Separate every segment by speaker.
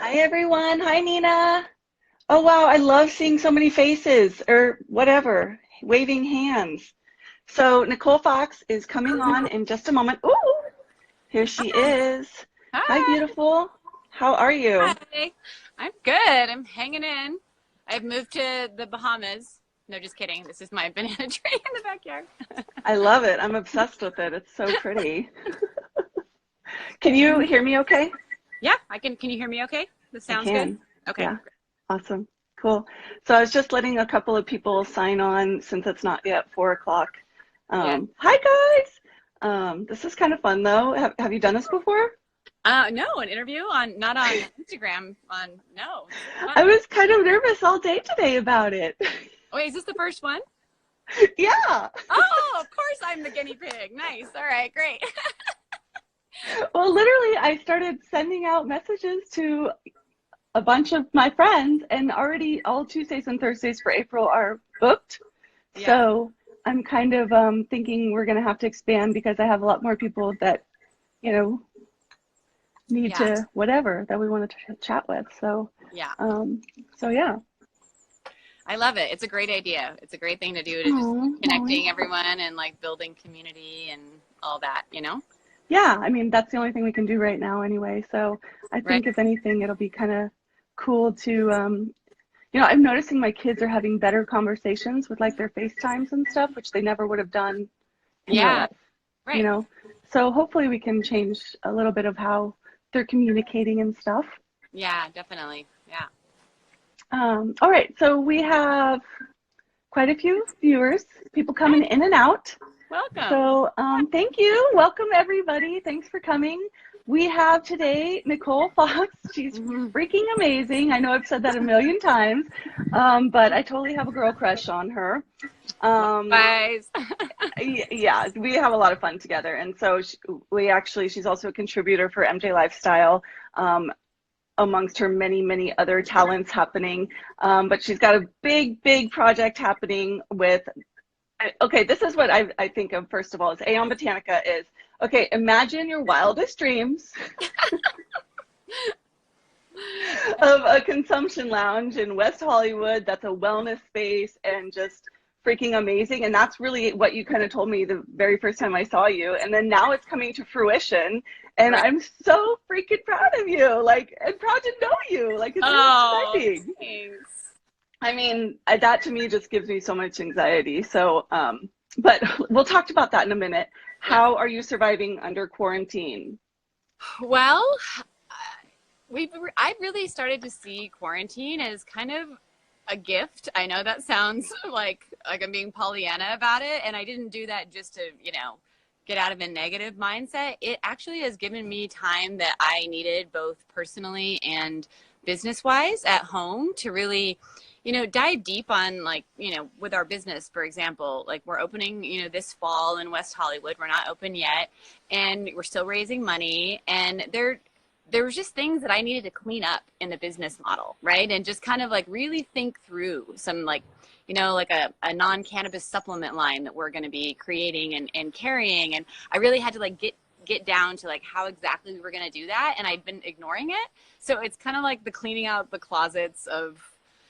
Speaker 1: Hi everyone. Hi Nina. Oh wow, I love seeing so many faces or whatever, waving hands. So Nicole Fox is coming on in just a moment. Ooh, here she is. Hi
Speaker 2: Hi.
Speaker 1: beautiful. How are you?
Speaker 2: Hi. I'm good. I'm hanging in. I've moved to the Bahamas. No, just kidding. This is my banana tree in the backyard.
Speaker 1: I love it. I'm obsessed with it. It's so pretty. Can you hear me okay?
Speaker 2: Yeah, I can. Can you hear me okay? This
Speaker 1: I
Speaker 2: sounds good.
Speaker 1: can.
Speaker 2: Okay.
Speaker 1: Yeah. Awesome. Cool. So I was just letting a couple of people sign on since it's not yet 4 o'clock.
Speaker 2: Yeah.
Speaker 1: Hi guys. This is kind of fun though. Have you done this before?
Speaker 2: No, an interview on not on Instagram. On no, this is
Speaker 1: I
Speaker 2: fun.
Speaker 1: was kind of nervous all day today about it.
Speaker 2: Wait, is this the first one?
Speaker 1: Yeah.
Speaker 2: Oh, of course I'm the guinea pig. Nice. All right, great.
Speaker 1: Well, literally, I started sending out messages to a bunch of my friends, and already all Tuesdays and Thursdays for April are booked.
Speaker 2: Yeah.
Speaker 1: So I'm kind of thinking we're going to have to expand because I have a lot more people that, you know, need
Speaker 2: Yeah.
Speaker 1: to whatever that we want to chat with. So,
Speaker 2: Yeah.
Speaker 1: um, so yeah.
Speaker 2: I love it. It's a great idea. It's a great thing to do to just
Speaker 1: Oh,
Speaker 2: connecting everyone and like building community and all that, you know?
Speaker 1: yeah, I mean, that's the only thing we can do right now anyway. So I
Speaker 2: Right.
Speaker 1: think if anything, it'll be kind of cool to, I'm noticing my kids are having better conversations with like their FaceTimes and stuff, which they never would have done in real
Speaker 2: Yeah.
Speaker 1: life, you
Speaker 2: Right.
Speaker 1: know? So hopefully we can change a little bit of how they're communicating and stuff.
Speaker 2: Yeah, definitely. Yeah.
Speaker 1: All right, so we have quite a few viewers, people coming
Speaker 2: Hey,
Speaker 1: in and out.
Speaker 2: welcome.
Speaker 1: So thank you. Welcome, everybody. Thanks for coming. We have today Nicole Fox. She's
Speaker 2: Mhm.
Speaker 1: freaking amazing. I know I've said that a million times, but I totally have a girl crush on her. Um,
Speaker 2: Likewise.
Speaker 1: yeah, we have a lot of fun together. And so she's also a contributor for MJ Lifestyle, amongst her many, many other talents happening. But she's got a big, big project happening with okay, this is what I think of first of all is AEON Botanika is, okay, imagine your wildest dreams of a consumption lounge in West Hollywood that's a wellness space and just freaking amazing. And that's really what you kind of told me the very first time I saw you. And then now it's coming to fruition. And
Speaker 2: Right.
Speaker 1: I'm so freaking proud of you, like, and proud to know you. Like, it's really
Speaker 2: Oh,
Speaker 1: exciting.
Speaker 2: thanks.
Speaker 1: I mean, that to me just gives me so much anxiety. So, but we'll talk about that in a minute.
Speaker 2: Yeah.
Speaker 1: How are you surviving under quarantine?
Speaker 2: Well, I really started to see quarantine as kind of a gift. I know that sounds like I'm being Pollyanna about it, and I didn't do that just to, get out of a negative mindset. It actually has given me time that I needed both personally and business wise at home to really dive deep on with our business, for example. Like we're opening this fall in West Hollywood. We're not open yet, and we're still raising money, and there was just things that I needed to clean up in the business model, right? And just kind of like really think through some like a non-cannabis supplement line that we're going to be creating and carrying. And I really had to like get down to like how exactly we were going to do that. And I'd been ignoring it. So it's kind of like the cleaning out the closets of,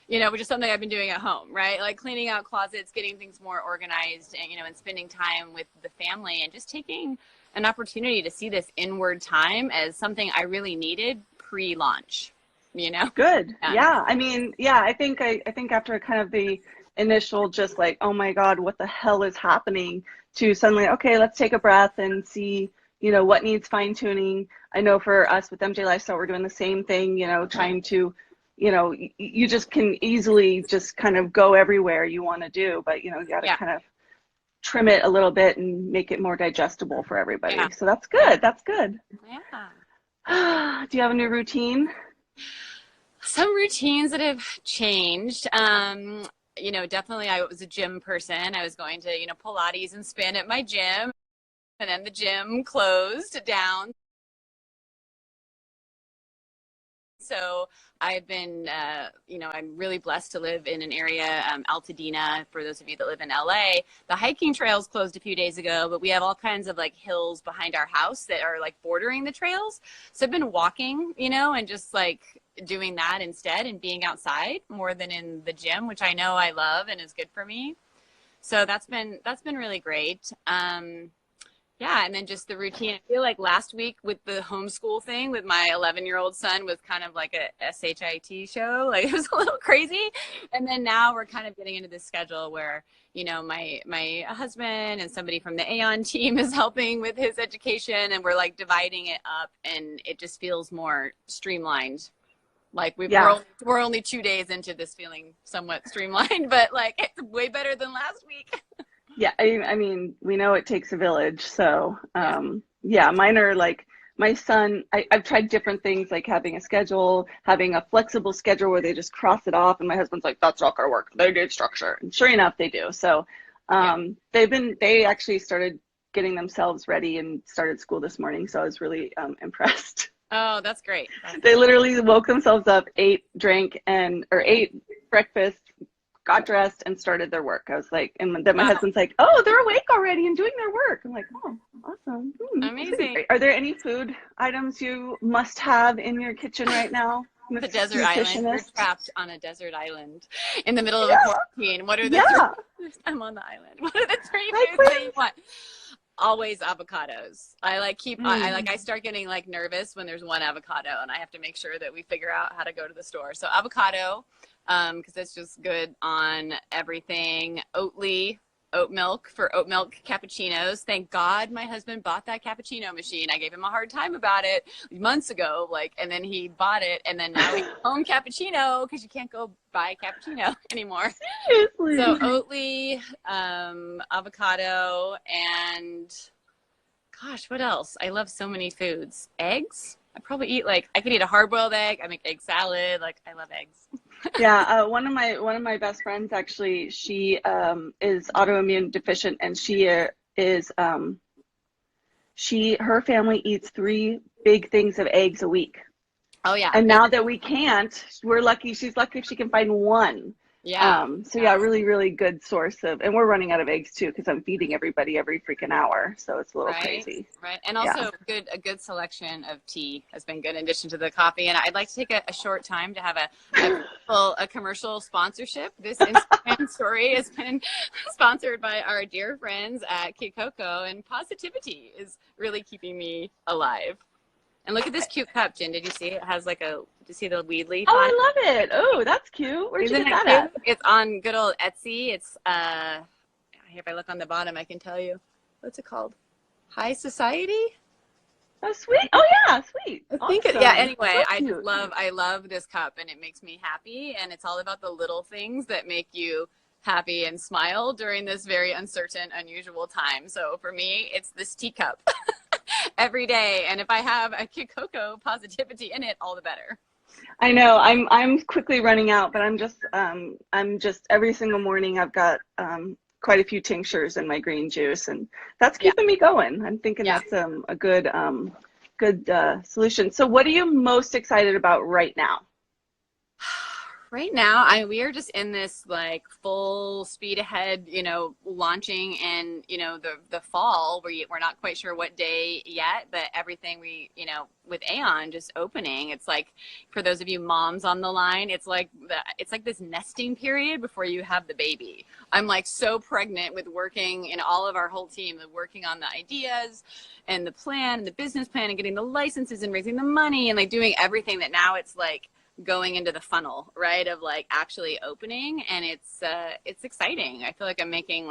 Speaker 2: which is something I've been doing at home, right? Like cleaning out closets, getting things more organized and, and spending time with the family and just taking an opportunity to see this inward time as something I really needed pre-launch, you know?
Speaker 1: Good.
Speaker 2: And
Speaker 1: Yeah. I mean, yeah, I think after kind of the initial just like, oh my God, what the hell is happening to suddenly, okay, let's take a breath and see, what needs fine tuning. I know for us with MJ Lifestyle, we're doing the same thing, trying to, you just can easily just kind of go everywhere you want to do, but you got to
Speaker 2: yeah,
Speaker 1: kind of trim it a little bit and make it more digestible for
Speaker 2: yeah,
Speaker 1: everybody. So that's
Speaker 2: yeah,
Speaker 1: good. That's good.
Speaker 2: yeah.
Speaker 1: Do you have a new routine?
Speaker 2: Some routines that have changed. Definitely I was a gym person. I was going to, Pilates and spin at my gym, and then the gym closed down. So I've been, I'm really blessed to live in an area, Altadena, for those of you that live in LA. The hiking trails closed a few days ago, but we have all kinds of like hills behind our house that are like bordering the trails. So I've been walking, and just like doing that instead and being outside more than in the gym, which I know I love and is good for me. So that's been really great. Yeah, and then just the routine. I feel like last week with the homeschool thing with my 11-year-old son was kind of like a SHIT show. Like it was a little crazy. And then now we're kind of getting into this schedule where, you know, my husband and somebody from the AEON team is helping with his education, and we're like dividing it up, and it just feels more streamlined. Like we're only 2 days into this feeling somewhat streamlined, but like it's way better than last week.
Speaker 1: Yeah, I mean, we know it takes a village. So, yeah, mine are like my son. I've tried different things, like having a schedule, having a flexible schedule where they just cross it off. And my husband's like, that's not gonna work. They need structure. And sure enough, they do. So, they actually started getting themselves ready and started school this morning. So I was really impressed.
Speaker 2: Oh, that's great.
Speaker 1: They literally woke themselves up, ate breakfast, got dressed, and started their work. I was like, and then my husband's like, oh, they're awake already and doing their work. I'm like, oh, awesome.
Speaker 2: Amazing.
Speaker 1: Are there any food items you must have in your kitchen right now?
Speaker 2: The desert island. We're trapped on a desert island in the middle of a quarantine. What are the three? I'm on the island. What are the three foods that you want? Always avocados. I start getting like nervous when there's one avocado, and I have to make sure that we figure out how to go to the store. So avocado, because it's just good on everything. Oat milk for oat milk cappuccinos. Thank God my husband bought that cappuccino machine. I gave him a hard time about it months ago, and then he bought it, and then now we home cappuccino because you can't go buy cappuccino anymore. Seriously. So Oatly, avocado, and gosh, what else? I love so many foods. Eggs. I probably eat I could eat a hard-boiled egg. I make egg salad. I love eggs.
Speaker 1: Yeah, one of my best friends, actually, she is autoimmune deficient, and her family eats 3 big things of eggs a week.
Speaker 2: Oh yeah.
Speaker 1: And now that we can't, we're lucky. She's lucky if she can find one.
Speaker 2: Yeah.
Speaker 1: Really, really good source of, and we're running out of eggs too, because I'm feeding everybody every freaking hour. So it's a little crazy.
Speaker 2: Right. And also a good selection of tea has been good in addition to the coffee. And I'd like to take a short time to have a commercial sponsorship. This Instagram story has been sponsored by our dear friends at Kikoko, and positivity is really keeping me alive. And look at this cute cup, Jen. Did you see it? It has did you see the weed leaf on it?
Speaker 1: I love it. Oh, that's cute. Where'd you get that at?
Speaker 2: It's on good old Etsy. It's, if I look on the bottom, I can tell you. What's it called? High Society?
Speaker 1: Oh, sweet. Oh, yeah, sweet.
Speaker 2: I think anyway, I love this cup, and it makes me happy. And it's all about the little things that make you happy and smile during this very uncertain, unusual time. So for me, it's this teacup. Every day, and if I have a Kikoko positivity in it, all the better.
Speaker 1: I know I'm quickly running out, but I'm just every single morning I've got quite a few tinctures in my green juice, and that's keeping me going. I'm thinking that's a good solution. So what are you most excited about right now?
Speaker 2: Right now, we are just in this full speed ahead, launching in, the fall where we're not quite sure what day yet, but everything with AEON just opening, it's for those of you moms on the line, it's like this nesting period before you have the baby. I'm so pregnant with working, and all of our whole team working on the ideas and the plan and the business plan and getting the licenses and raising the money and doing everything that now it's going into the funnel, right, of actually opening, and it's exciting. I feel like I'm making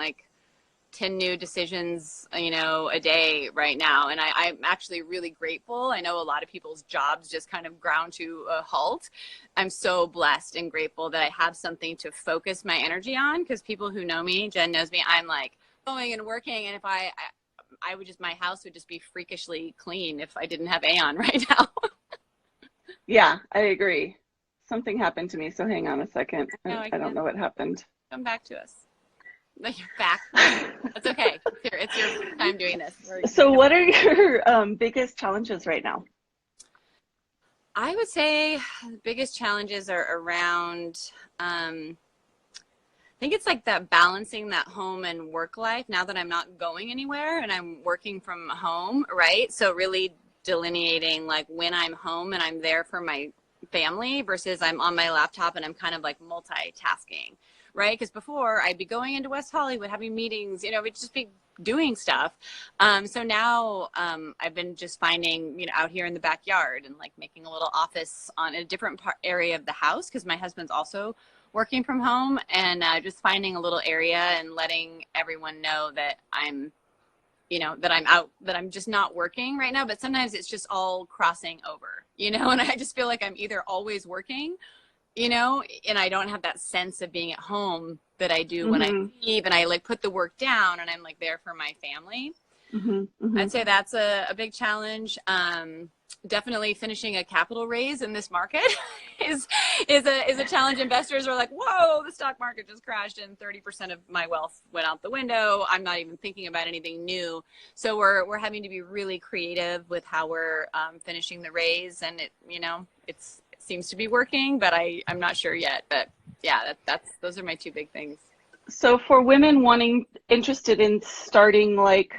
Speaker 2: 10 new decisions, a day right now, and I'm actually really grateful. I know a lot of people's jobs just kind of ground to a halt. I'm so blessed and grateful that I have something to focus my energy on, because people who know me, Jen knows me, I'm going and working, and if I would just, my house would just be freakishly clean if I didn't have AEON right now.
Speaker 1: Yeah, I agree. Something happened to me, so hang on a second. I don't know what happened.
Speaker 2: Come back to us. You're back. That's okay. It's your first time doing this.
Speaker 1: So what are your biggest challenges right now?
Speaker 2: I would say the biggest challenges are around, I think it's that balancing that home and work life now that I'm not going anywhere and I'm working from home, right? So really delineating when I'm home and I'm there for my family versus I'm on my laptop and I'm kind of like multitasking, right? Because before I'd be going into West Hollywood, having meetings, you know, we'd just be doing stuff. So now I've been just finding, you know, out here in the backyard and like making a little office on a different area of the house because my husband's also working from home, and just finding a little area and letting everyone know that I'm, you know, that I'm out, that I'm just not working right now. But sometimes it's just all crossing over, you know, and I just feel like I'm either always working, you know, and I don't have that sense of being at home that I do when I leave and I like put the work down and I'm like there for my family. I'd say that's a big challenge. Definitely finishing a capital raise in this market is a challenge. Investors are like, whoa, the stock market just crashed and 30% of my wealth went out the window. I'm not even thinking about anything new. So we're having to be really creative with how we're finishing the raise, and it, you know, it seems to be working, but I'm not sure yet. But yeah, those are my two big things.
Speaker 1: So for women interested in starting like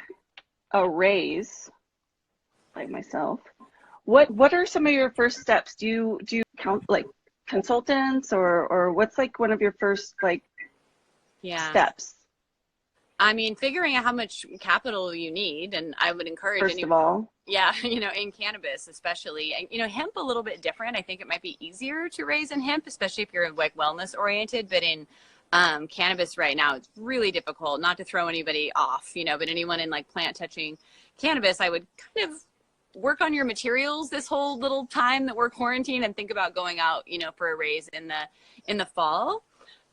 Speaker 1: a raise, like myself, what are some of your first steps? Do you count like consultants or what's like one of your first like steps?
Speaker 2: I mean, figuring out how much capital you need, and I would encourage
Speaker 1: first of all.
Speaker 2: Yeah, you know, in cannabis especially, and you know, hemp a little bit different. I think it might be easier to raise in hemp, especially if you're like wellness oriented, but in cannabis right now, it's really difficult. Not to throw anybody off, you know, but anyone in like plant touching cannabis, I would kind of work on your materials this whole little time that we're quarantined and think about going out, you know, for a raise in the fall.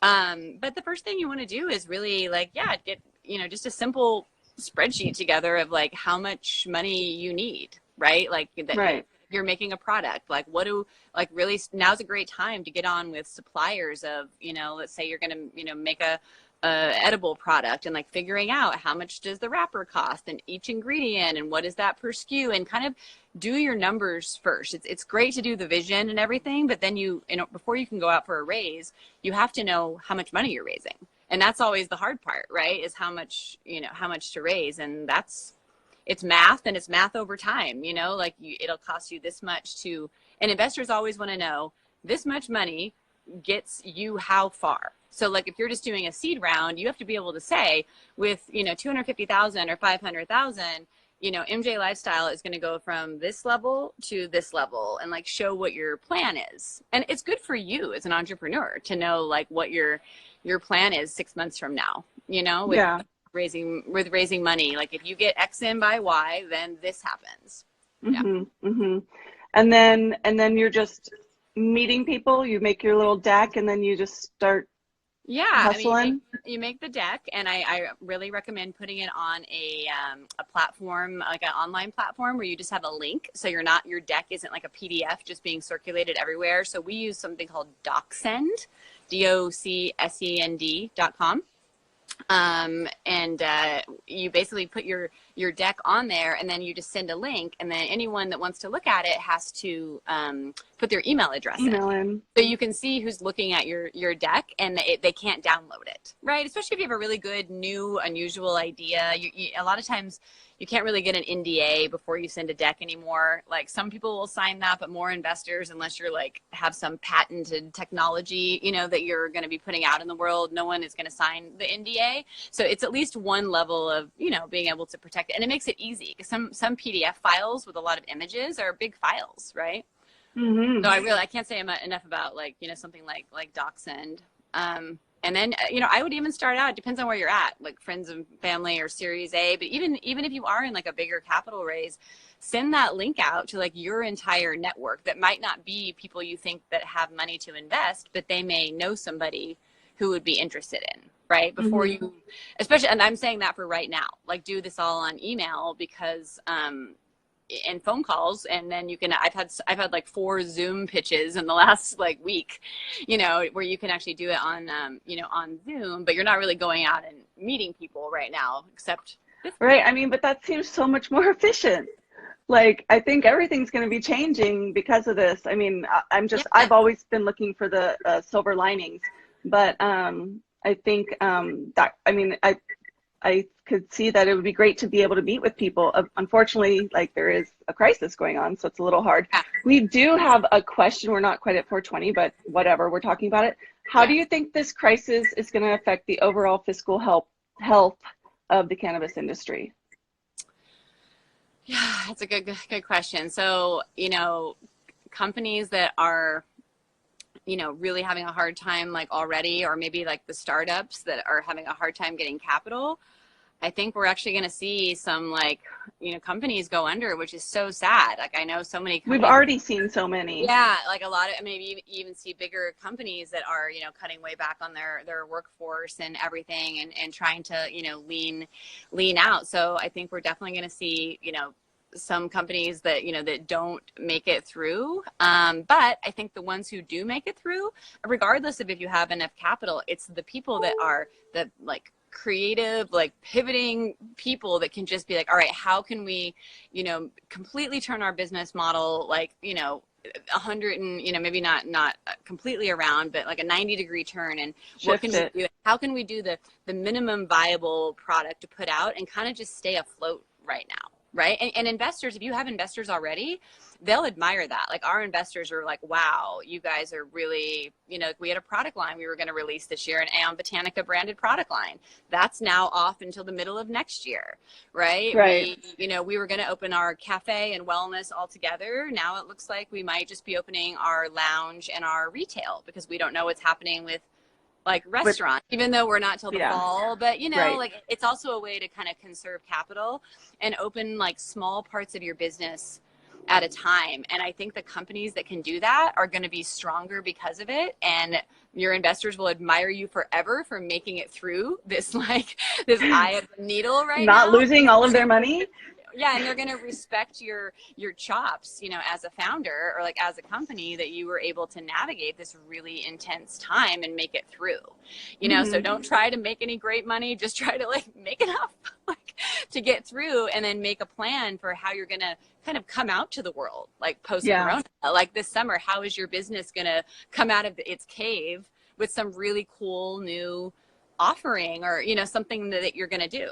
Speaker 2: But the first thing you want to do is really like, get, you know, just a simple spreadsheet together of like how much money you need, right? Like that. Right. You're making a product, like really now's a great time to get on with suppliers of, you know, let's say you're going to, you know, make a edible product, and like figuring out how much does the wrapper cost and each ingredient and what is that per SKU, and kind of do your numbers first. It's great to do the vision and everything, but then before you can go out for a raise, you have to know how much money you're raising. And that's always the hard part, right? Is how much to raise. And it's math, and it's math over time, you know, like it'll cost you this much and investors always want to know this much money gets you how far. So like if you're just doing a seed round, you have to be able to say with, you know, 250,000 or 500,000, you know, MJ Lifestyle is going to go from this level to this level, and like show what your plan is. And it's good for you as an entrepreneur to know like what your plan is 6 months from now, you know, with raising money. Like if you get X in by Y, then this happens.
Speaker 1: And then you're just meeting people, you make your little deck, and then you just start hustling.
Speaker 2: I mean, you make the deck, and I really recommend putting it on a platform, like an online platform where you just have a link. So your deck isn't like a PDF just being circulated everywhere. So we use something called DocSend, DocSend.com. You basically put your deck on there, and then you just send a link, and then anyone that wants to look at it has to put their email address in. So you can see who's looking at your deck, and they can't download it, right? Especially if you have a really good, new, unusual idea. A lot of times you can't really get an NDA before you send a deck anymore. Like some people will sign that, but more investors, unless you're like have some patented technology, you know, that you're going to be putting out in the world, no one is going to sign the NDA. So it's at least one level of, you know, being able to protect it. And it makes it easy because some PDF files with a lot of images are big files, right? So I can't say enough about like, you know, something like DocSend. And then, you know, I would even start out, it depends on where you're at, like friends and family or Series A, but even if you are in like a bigger capital raise, send that link out to like your entire network that might not be people you think that have money to invest, but they may know somebody who would be interested in, right? Before you, especially, and I'm saying that for right now, like do this all on email because, and phone calls, and then you can, I've had like 4 Zoom pitches in the last like week, you know, where you can actually do it on, you know, on Zoom, but you're not really going out and meeting people right now, except this
Speaker 1: right. I mean, but that seems so much more efficient. Like, I think everything's going to be changing because of this. I mean, I've always been looking for the silver linings, but I think that, I mean, I could see that it would be great to be able to meet with people. Unfortunately, like there is a crisis going on, so it's a little hard.
Speaker 2: Yeah.
Speaker 1: We do have a question. We're not quite at 420, but whatever, we're talking about it. How do you think this crisis is going to affect the overall fiscal health of the cannabis industry?
Speaker 2: Yeah, that's a good question. So, companies that are, really having a hard time like already, or maybe like the startups that are having a hard time getting capital, I think we're actually going to see some like, companies go under, which is so sad. Like I know so many companies.
Speaker 1: We've already seen so many.
Speaker 2: Yeah, like a lot of, maybe even see bigger companies that are, cutting way back on their workforce and everything, and trying to, lean out. So I think we're definitely going to see, some companies that, that don't make it through. But I think the ones who do make it through, regardless of if you have enough capital, it's the people that are the like creative, like pivoting people that can just be like, all right, how can we, completely turn our business model, like, 100 and, maybe not completely around, but like a 90-degree turn, and what can we do? How can we do the minimum viable product to put out and kind of just stay afloat right now? Right. And investors, if you have investors already, they'll admire that. Like our investors are like, wow, you guys are really, we had a product line we were going to release this year, an AEON Botanika branded product line. That's now off until the middle of next year. Right.
Speaker 1: Right.
Speaker 2: We were going to open our cafe and wellness all together. Now it looks like we might just be opening our lounge and our retail, because we don't know what's happening with like restaurant, even though we're not till the fall, but like it's also a way to kind of conserve capital and open like small parts of your business at a time. And I think the companies that can do that are going to be stronger because of it. And your investors will admire you forever for making it through this, like this eye of the needle right now.
Speaker 1: Not losing all of their money.
Speaker 2: Yeah, and they're going to respect your chops, as a founder or like as a company, that you were able to navigate this really intense time and make it through. So don't try to make any great money, just try to like make enough like to get through, and then make a plan for how you're going to kind of come out to the world like post corona. Like this summer, how is your business going to come out of its cave with some really cool new offering, or something that you're going to do?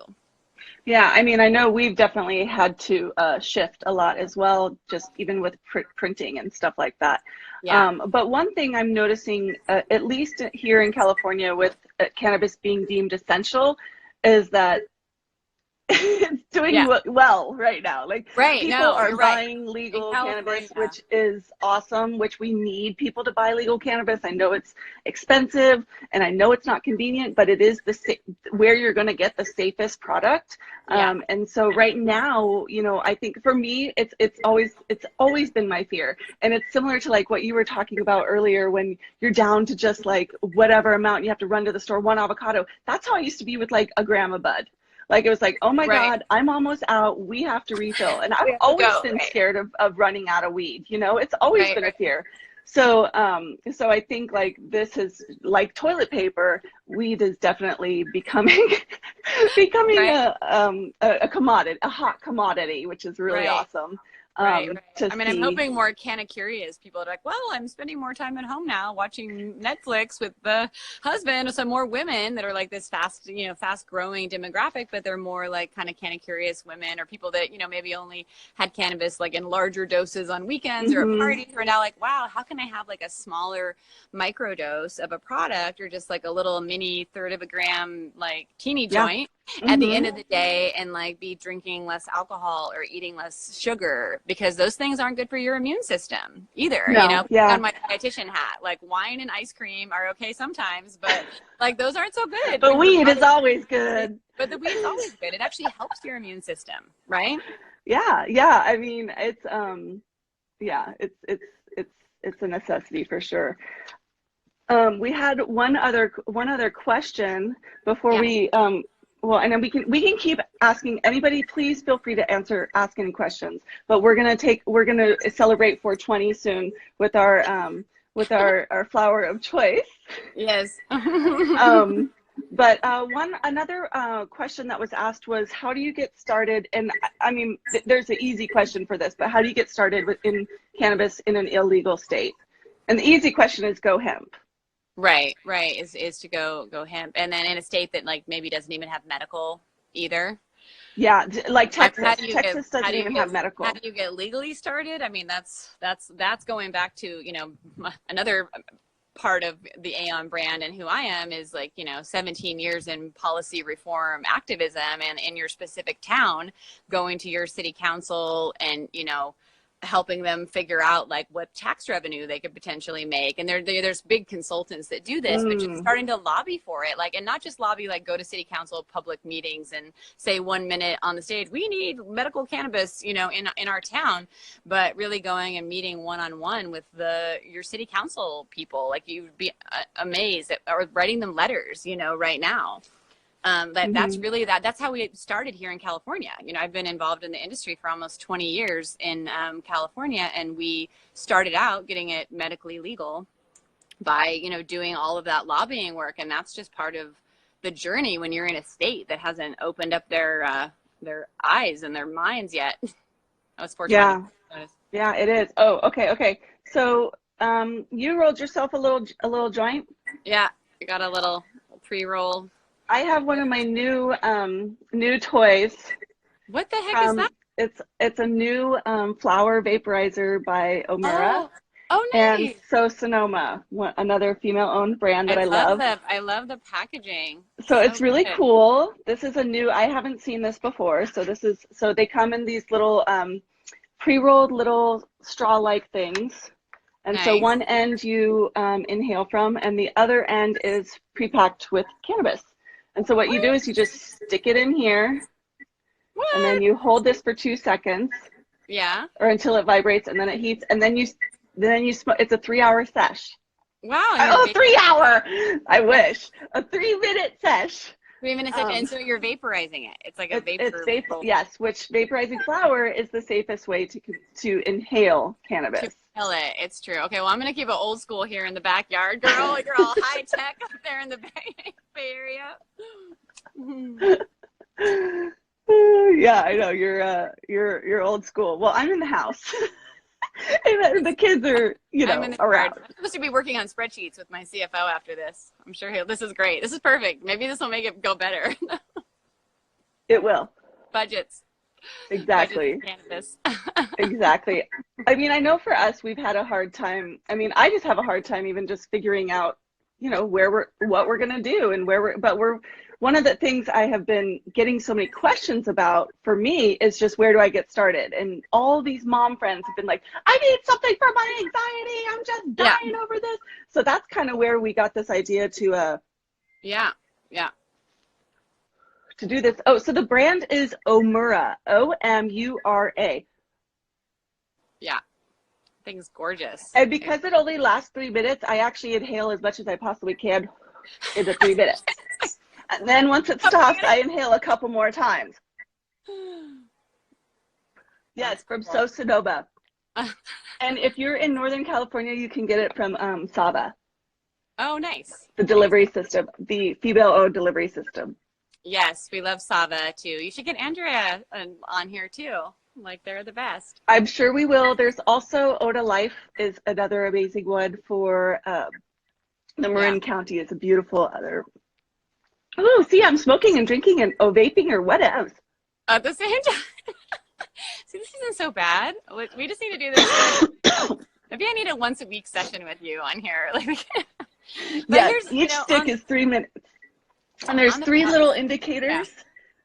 Speaker 1: Yeah, I mean, I know we've definitely had to shift a lot as well, just even with printing and stuff like that.
Speaker 2: Yeah.
Speaker 1: But one thing I'm noticing, at least here in California, with cannabis being deemed essential, is that it's doing well right now. Like people are buying legal cannabis, which is awesome, which we need people to buy legal cannabis. I know it's expensive and I know it's not convenient, but it is where you're going to get the safest product. And so right now, I think for me, it's always been my fear. And it's similar to like what you were talking about earlier, when you're down to just like whatever amount, you have to run to the store, one avocado. That's how I used to be with like a gram of bud. Like it was like, oh my God, I'm almost out. We have to refill. And I've always been scared of running out of weed. It's always been a fear. So, so I think like this is like toilet paper. Weed is definitely becoming a commodity, a hot commodity, which is really awesome.
Speaker 2: I mean, I'm hoping more Canna Curious people are like, well, I'm spending more time at home now watching Netflix with the husband. So more women that are like this fast growing demographic, but they're more like kind of Canna Curious women, or people that, maybe only had cannabis like in larger doses on weekends or at parties, who are now like, wow, how can I have like a smaller micro dose of a product, or just like a little mini third of a gram, like teeny joint at the end of the day, and like be drinking less alcohol or eating less sugar, because those things aren't good for your immune system either. On my dietitian hat, like wine and ice cream are okay sometimes, but like those aren't so good.
Speaker 1: But weed is always good.
Speaker 2: But the weed is always good. It actually helps your immune system, right?
Speaker 1: Yeah. I mean, it's it's a necessity for sure. We had one other question before we well, and then we can keep asking. Anybody, please feel free to ask any questions. But we're gonna celebrate 420 soon with our flower of choice.
Speaker 2: Yes.
Speaker 1: But another question that was asked was, how do you get started? And I mean, there's an easy question for this, but how do you get started in cannabis in an illegal state? And the easy question is go hemp.
Speaker 2: Right. Is to go hemp. And then in a state that like maybe doesn't even have medical either.
Speaker 1: Yeah, like
Speaker 2: How
Speaker 1: Texas.
Speaker 2: do you get
Speaker 1: Texas doesn't even have
Speaker 2: how
Speaker 1: medical.
Speaker 2: do you get legally started? I mean, that's going back to, you know, another part of the AEON brand and who I am is like, you know, 17 years in policy reform activism and in your specific town, going to your city council and, you know, helping them figure out like what tax revenue they could potentially make. And there's big consultants that do this, but just starting to lobby for it, like, and not just lobby, like go to city council public meetings and say 1 minute on the stage, we need medical cannabis, you know, in our town, but really going and meeting one-on-one with your city council people. Like you'd be amazed at, or writing them letters, you know, right now. That's really that's how we started here in California. You know, I've been involved in the industry for almost 20 years in California, and we started out getting it medically legal by, you know, doing all of that lobbying work. And that's just part of the journey when you're in a state that hasn't opened up their eyes and their minds yet. I was fortunate.
Speaker 1: Yeah, it is. Oh, okay. So you rolled yourself a little joint?
Speaker 2: Yeah, I got a little pre-roll.
Speaker 1: I have one of my new toys.
Speaker 2: What the heck is that?
Speaker 1: It's a new flower vaporizer by Omura.
Speaker 2: Oh, nice.
Speaker 1: And So Sonoma, another female-owned brand that I love.
Speaker 2: I love the packaging.
Speaker 1: So it's really cool. This is a new. I haven't seen this before. So they come in these little pre-rolled little straw-like things. And so one end you inhale from, and the other end is pre-packed with cannabis. And so what you do is you just stick it in here, and then you hold this for 2 seconds.
Speaker 2: Yeah.
Speaker 1: Or until it vibrates, and then it heats, and then you smoke. It's a 3-hour sesh.
Speaker 2: Wow.
Speaker 1: Oh, 3 hour! I wish. A 3-minute sesh.
Speaker 2: 3 minutes, and so you're vaporizing it. It's like a vapor.
Speaker 1: Yes, which vaporizing flower is the safest way to inhale cannabis.
Speaker 2: To it. It's true. Okay, well, I'm going to keep it old school here in the backyard, girl. You're all high tech up there in the Bay Area.
Speaker 1: Yeah, I know you're old school. Well, I'm in the house. And the kids are, you know, around.
Speaker 2: I'm supposed to be working on spreadsheets with my CFO after this. I'm sure this is great. This is perfect. Maybe this will make it go better.
Speaker 1: It will.
Speaker 2: Budgets.
Speaker 1: Exactly.
Speaker 2: Cannabis.
Speaker 1: Exactly. I mean, I know for us, we've had a hard time. I mean, I just have a hard time even just figuring out, you know, what we're going to do and one of the things I have been getting so many questions about for me is just where do I get started? And all these mom friends have been like, I need something for my anxiety. I'm just dying over this. So that's kind of where we got this idea to to do this. Oh, so the brand is Omura, Omura.
Speaker 2: Yeah. Thing's gorgeous.
Speaker 1: And because it only lasts 3 minutes, I actually inhale as much as I possibly can in the 3 minutes. And then once it stops, I inhale a couple more times. Yeah, it's from So Sonoma. And if you're in Northern California, you can get it from Sava.
Speaker 2: Oh, nice.
Speaker 1: The delivery system, the female-owned delivery system.
Speaker 2: Yes, we love Sava too. You should get Andrea on here too. Like, they're the best.
Speaker 1: I'm sure we will. There's also Oda Life is another amazing one for the Marin County. It's a beautiful other. Oh, see, I'm smoking and drinking and vaping or what else?
Speaker 2: At the same time. See, this isn't so bad. We just need to do this. Maybe I need a once a week session with you on here. Like,
Speaker 1: yes, each stick is 3 minutes. And there's 3 little indicators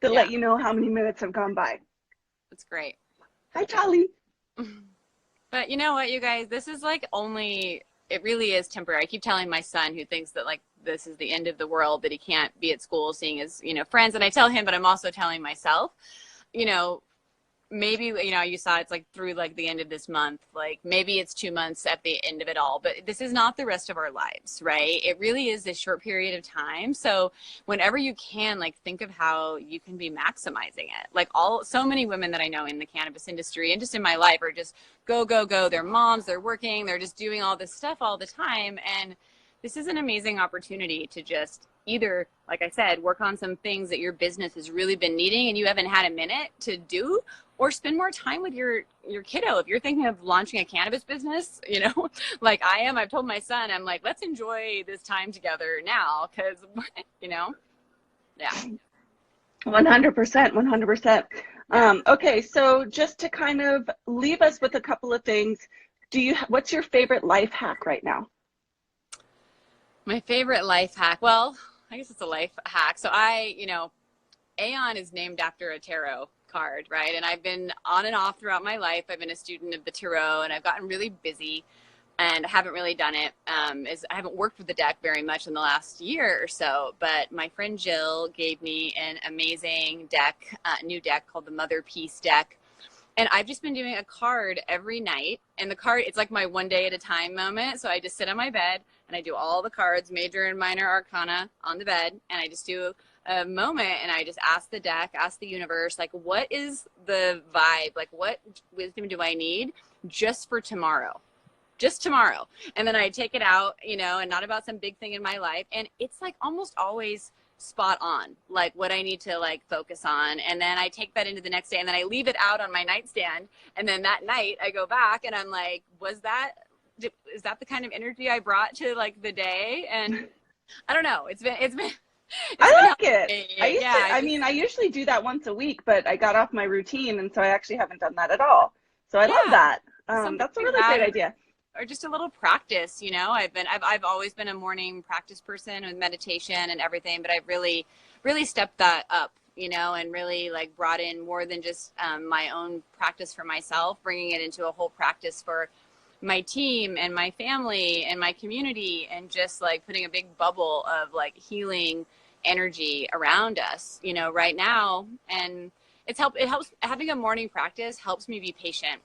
Speaker 1: that let you know how many minutes have gone by.
Speaker 2: That's great.
Speaker 1: Hi, Charlie.
Speaker 2: But you know what, you guys, this is like it really is temporary. I keep telling my son, who thinks that like this is the end of the world, that he can't be at school seeing his, you know, friends. And I tell him, but I'm also telling myself, you know, maybe, you know, you saw it's like through like the end of this month, like maybe it's 2 months at the end of it all, but this is not the rest of our lives, right? It really is this short period of time. So whenever you can, like, think of how you can be maximizing it. Like so many women that I know in the cannabis industry and just in my life are just go, go, go. They're moms, they're working, they're just doing all this stuff all the time. And this is an amazing opportunity to just either, like I said, work on some things that your business has really been needing and you haven't had a minute to do, or spend more time with your kiddo. If you're thinking of launching a cannabis business, you know, like I am, I've told my son, I'm like, let's enjoy this time together now, because, you know,
Speaker 1: 100%, 100%. Okay, so just to kind of leave us with a couple of things, what's your favorite life hack right now?
Speaker 2: My favorite life hack. Well, I guess it's a life hack. So AEON is named after a tarot card, right? And I've been on and off throughout my life. I've been a student of the tarot, and I've gotten really busy and haven't really done it. I haven't worked with the deck very much in the last year or so, but my friend Jill gave me an amazing deck, new deck called the Mother Peace deck. And I've just been doing a card every night. And the card, it's like my one day at a time moment. So I just sit on my bed and I do all the cards, major and minor arcana, on the bed. And I just do a moment and I just ask the deck, ask the universe, like, what is the vibe? Like, what wisdom do I need just for tomorrow? Just tomorrow. And then I take it out, and not about some big thing in my life. And it's like almost always spot on, like what I need to like focus on. And then I take that into the next day and then I leave it out on my nightstand. And then that night I go back and I'm like, is that the kind of energy I brought to like the day? And I don't know. It's been
Speaker 1: I like it. I usually do that once a week, but I got off my routine. And so I actually haven't done that at all. So I love that. That's a really great idea.
Speaker 2: Or just a little practice, I've always been a morning practice person with meditation and everything, but I've really, really stepped that up, and really like brought in more than just my own practice for myself, bringing it into a whole practice for my team and my family and my community, and just like putting a big bubble of like healing energy around us, right now. And it helps having a morning practice helps me be patient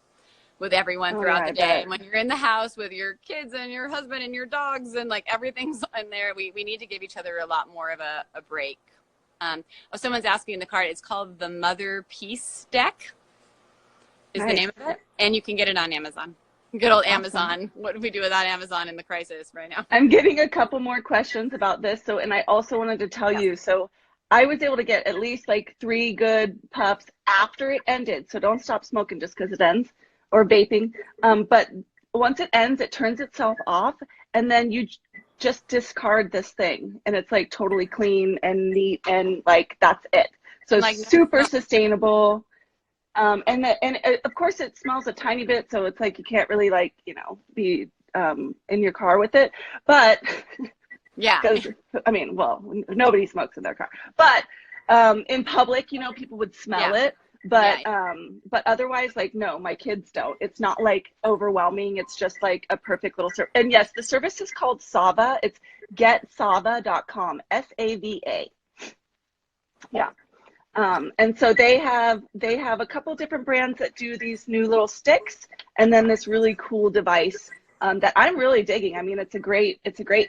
Speaker 2: with everyone throughout the day. And when you're in the house with your kids and your husband and your dogs and like everything's in there, we need to give each other a lot more of a break. Someone's asking in the card, it's called the Mother Peace deck is the name of it. And you can get it on Amazon. Good old Amazon. What do we do without Amazon in the crisis right now?
Speaker 1: I'm getting a couple more questions about this. And I also wanted to tell you, so I was able to get at least like 3 good puffs after it ended. So don't stop smoking just because it ends. Or vaping, but once it ends, it turns itself off, and then you just discard this thing, and it's like totally clean and neat, and like that's it. So like, super sustainable, and of course it smells a tiny bit, so it's like you can't really like be in your car with it, but
Speaker 2: yeah,
Speaker 1: because nobody smokes in their car, but in public, people would smell it. But otherwise, like, no, my kids don't. It's not like overwhelming. It's just like a perfect little service. And yes, the service is called Sava. It's getsava.com, SAVA. Yeah. And so they have a couple different brands that do these new little sticks, and then this really cool device that I'm really digging. I mean, it's a great,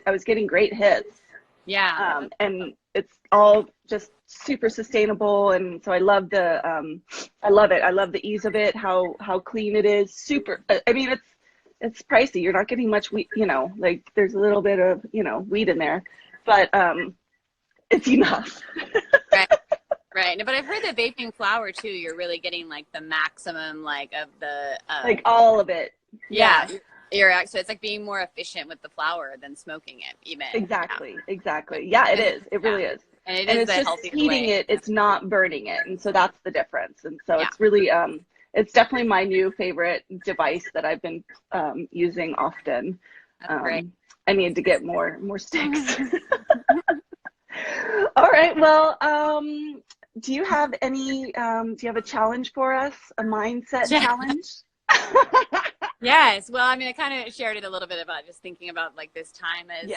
Speaker 1: I was getting great hits.
Speaker 2: Yeah.
Speaker 1: And it's all just super sustainable, and so I love I love it. I love the ease of it, how clean it is. Super. I mean, it's pricey. You're not getting much weed, like there's a little bit of weed in there, but it's enough.
Speaker 2: Right. But I've heard that vaping flower too, you're really getting like the maximum like of the
Speaker 1: like all of it.
Speaker 2: Yeah. So it's like being more efficient with the flower than smoking it, even.
Speaker 1: Exactly. Yeah, it is. It really is.
Speaker 2: And it's just
Speaker 1: heating it. It's not burning it, and so that's the difference. And so it's really, it's definitely my new favorite device that I've been using often.
Speaker 2: That's great.
Speaker 1: I need to get more sticks. All right. Well, do you have a challenge for us? A mindset challenge?
Speaker 2: Yes. Well, I mean, I kind of shared it a little bit about just thinking about like this time as,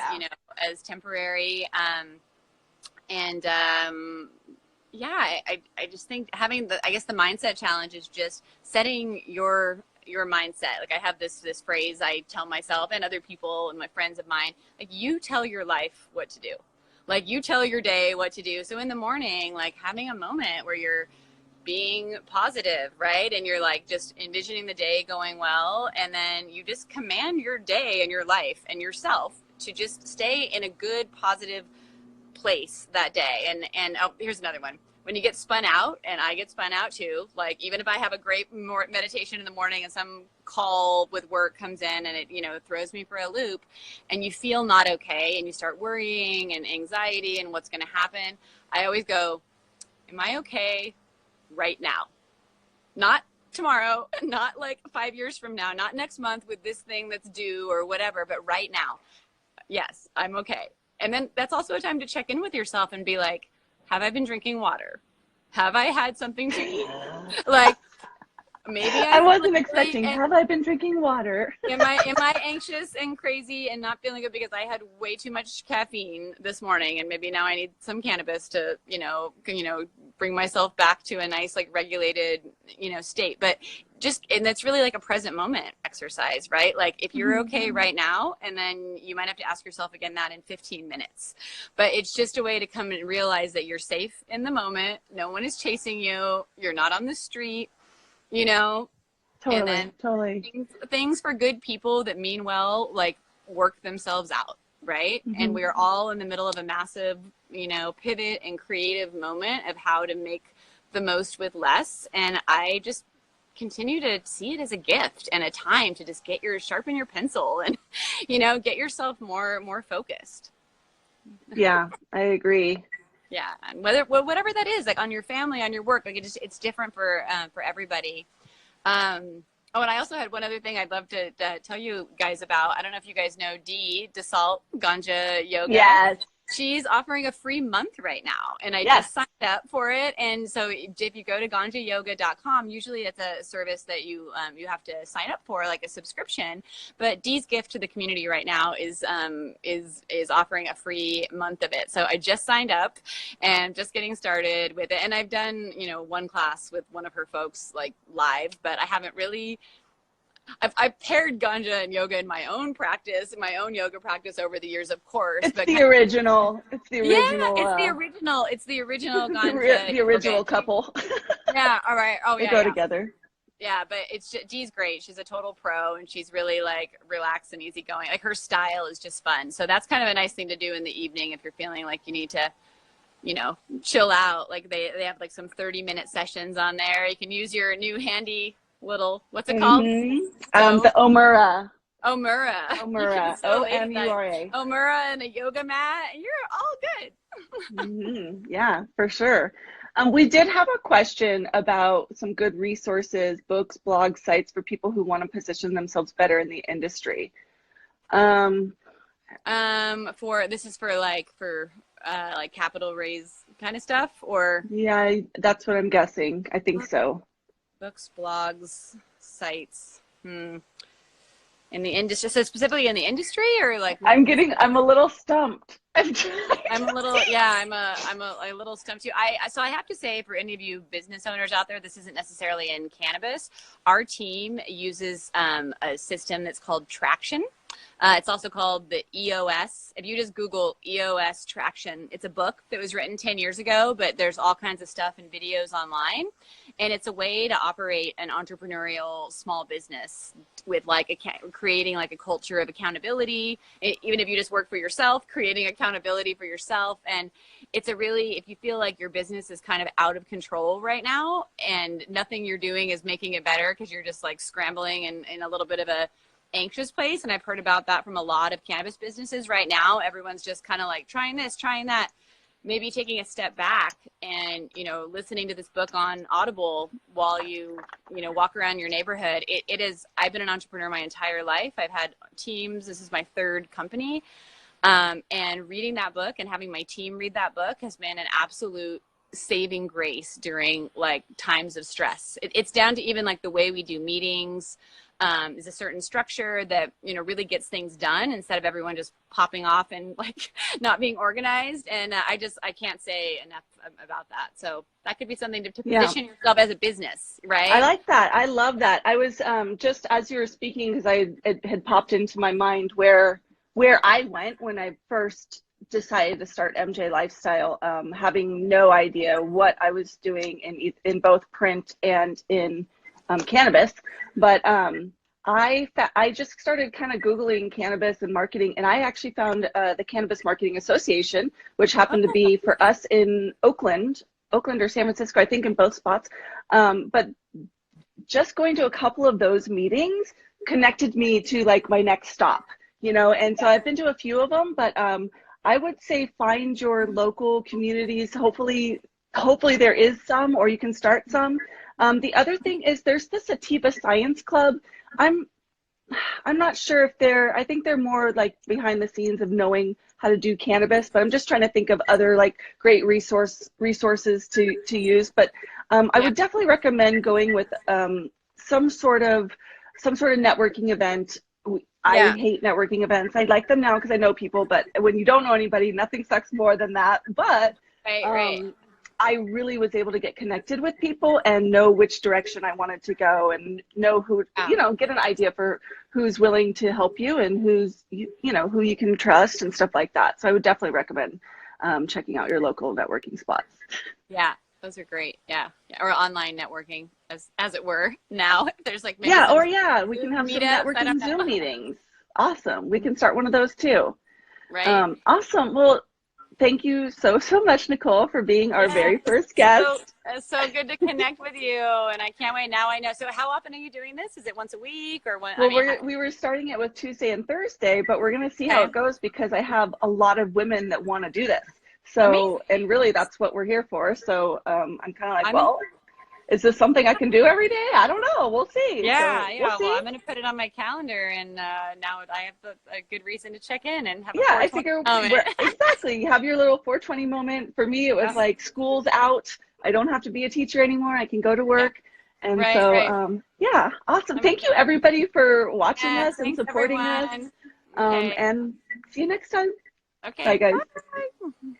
Speaker 2: as temporary. I just think having the mindset challenge is just setting your mindset. Like I have this phrase I tell myself and other people and my friends of mine, like you tell your life what to do. Like you tell your day what to do. So in the morning, like having a moment where you're being positive, right? And you're like just envisioning the day going well. And then you just command your day and your life and yourself to just stay in a good, positive place that day. And here's another one. When you get spun out, and I get spun out too, like even if I have a great meditation in the morning and some call with work comes in and it throws me for a loop and you feel not okay and you start worrying and anxiety and what's going to happen, I always go, am I okay right now? Not tomorrow, not like 5 years from now, not next month with this thing that's due or whatever, but right now. Yes, I'm okay. And then that's also a time to check in with yourself and be like, have I been drinking water? Have I had something to eat? Like, maybe
Speaker 1: I
Speaker 2: I'm
Speaker 1: wasn't
Speaker 2: feeling
Speaker 1: expecting,
Speaker 2: really,
Speaker 1: have I been drinking water?
Speaker 2: am I anxious and crazy and not feeling good because I had way too much caffeine this morning, and maybe now I need some cannabis to, bring myself back to a nice, like, regulated, state. But and that's really like a present moment exercise, right? Like, if you're okay right now, and then you might have to ask yourself again that in 15 minutes. But it's just a way to come and realize that you're safe in the moment. No one is chasing you. You're not on the street, and then
Speaker 1: Totally.
Speaker 2: things for good people that mean well, like, work themselves out, right? And we're all in the middle of a massive, pivot and creative moment of how to make the most with less. And I just continue to see it as a gift and a time to just sharpen your pencil and, get yourself more focused.
Speaker 1: Yeah, I agree.
Speaker 2: Yeah. And whatever that is, like on your family, on your work, like it's different for everybody. Oh, and I also had one other thing I'd love to tell you guys about. I don't know if you guys know didnt Ganja Yoga.
Speaker 1: Yes.
Speaker 2: She's offering a free month right now, and I just signed up for it. And so if you go to ganjayoga.com, usually it's a service that you have to sign up for, like a subscription. But Dee's gift to the community right now is offering a free month of it. So I just signed up and just getting started with it. And I've done, one class with one of her folks, like, live, but I haven't really. I've paired ganja and yoga in my own practice, in my own yoga practice over the years, of course.
Speaker 1: It's the original.
Speaker 2: Yeah, it's the original ganja.
Speaker 1: The original couple.
Speaker 2: Yeah. All right. Oh, yeah.
Speaker 1: They go together.
Speaker 2: Yeah, but Dee's great. She's a total pro, and she's really, like, relaxed and easygoing. Like, her style is just fun. So that's kind of a nice thing to do in the evening if you're feeling like you need to, chill out. Like, they have, like, some 30-minute sessions on there. You can use your new handy little, what's it called?
Speaker 1: The Omura.
Speaker 2: Omura.
Speaker 1: Omura.
Speaker 2: Omura and a yoga mat. You're all good.
Speaker 1: Yeah, for sure. We did have a question about some good resources, books, blogs, sites for people who want to position themselves better in the industry.
Speaker 2: This is for capital raise kind of stuff, or?
Speaker 1: Yeah, that's what I'm guessing. I think so.
Speaker 2: Books, blogs, sites. In the industry, so specifically in the industry, or like? I'm
Speaker 1: a little stumped.
Speaker 2: I'm a little stumped too. So I have to say, for any of you business owners out there, this isn't necessarily in cannabis. Our team uses a system that's called Traction. It's also called the EOS. If you just Google EOS Traction, it's a book that was written 10 years ago, but there's all kinds of stuff and videos online. And it's a way to operate an entrepreneurial small business with, like, creating, like, a culture of accountability. Even if you just work for yourself, creating accountability for yourself. And it's if you feel like your business is kind of out of control right now and nothing you're doing is making it better because you're just, like, scrambling and in a little bit of a anxious place. And I've heard about that from a lot of cannabis businesses right now. Everyone's just kind of like trying this, trying that, maybe taking a step back and, listening to this book on Audible while you walk around your neighborhood. I've been an entrepreneur my entire life. I've had teams. This is my third company. And reading that book and having my team read that book has been an absolute saving grace during, like, times of stress. It's down to even, like, the way we do meetings. Is a certain structure that, really gets things done instead of everyone just popping off and, like, not being organized. And I can't say enough about that. So that could be something to position yourself as a business, right?
Speaker 1: I like that. I love that. I was just as you were speaking, because it had popped into my mind where I went when I first decided to start MJ Lifestyle, having no idea what I was doing in both print and in cannabis. But I just started kind of Googling cannabis and marketing, and I actually found the Cannabis Marketing Association, which happened to be for us in Oakland or San Francisco, I think in both spots. But just going to a couple of those meetings connected me to, like, my next stop, and so I've been to a few of them, but I would say find your local communities. Hopefully hopefully there is some, or you can start some. The other thing is there's the Sativa Science Club. I'm not sure if I think they're more like behind the scenes of knowing how to do cannabis, but I'm just trying to think of other like great resources to use. But I would definitely recommend going with some sort of networking event. I hate networking events. I like them now because I know people, but when you don't know anybody, nothing sucks more than that. But
Speaker 2: Right.
Speaker 1: I really was able to get connected with people and know which direction I wanted to go, and know who, get an idea for who's willing to help you and who's, who you can trust and stuff like that. So I would definitely recommend checking out your local networking spots.
Speaker 2: Yeah, those are great. Yeah. Or online networking, as it were. Now, there's like maybe
Speaker 1: we can have some networking Zoom meetings. Awesome. We can start one of those too.
Speaker 2: Right.
Speaker 1: Awesome. Well, thank you so much, Nicole, for being our very first guest.
Speaker 2: So good to connect with you, and I can't wait. Now I know. So how often are you doing this? Is it once a week or when?
Speaker 1: Well, we were starting it with Tuesday and Thursday, but we're going to see how it goes, because I have a lot of women that want to do this. So, and really that's what we're here for. So I'm kind of like, is this something I can do every day? I don't know. We'll see.
Speaker 2: Yeah,
Speaker 1: we'll see.
Speaker 2: Well, I'm going to put it on my calendar, and now I have a good reason to check in and have a
Speaker 1: I figure exactly. You have your little 420 moment. For me, it was like school's out. I don't have to be a teacher anymore. I can go to work. And awesome. Thank you, everybody, for watching us and supporting us. And see you next time.
Speaker 2: Okay.
Speaker 1: Bye, guys.
Speaker 2: Bye.